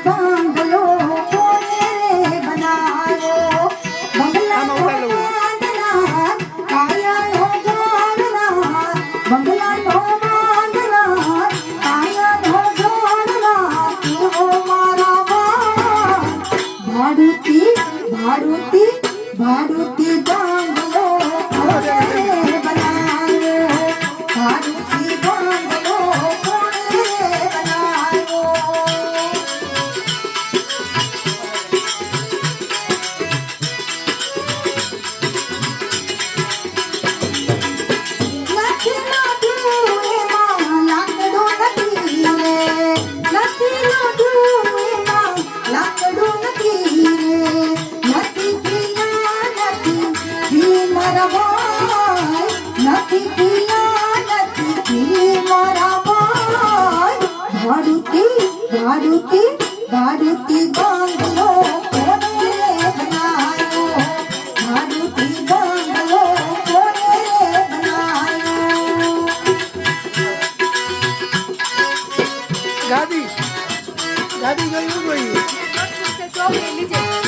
बांगलो कोने बनायो बंगला बांधना काया नो जोड़ना बंगला नो बांधना काया नो जोड़ना तू मारा भाड़ूती भाड़ूती भाड़ूती बांगलो कोने बनायो भाड़ूती बांगलो भाड़ूती भाड़ूती बांगलो कोने बनायो भाड़ूती बांगलो कोने बनायो गादी गादी गई लीजिए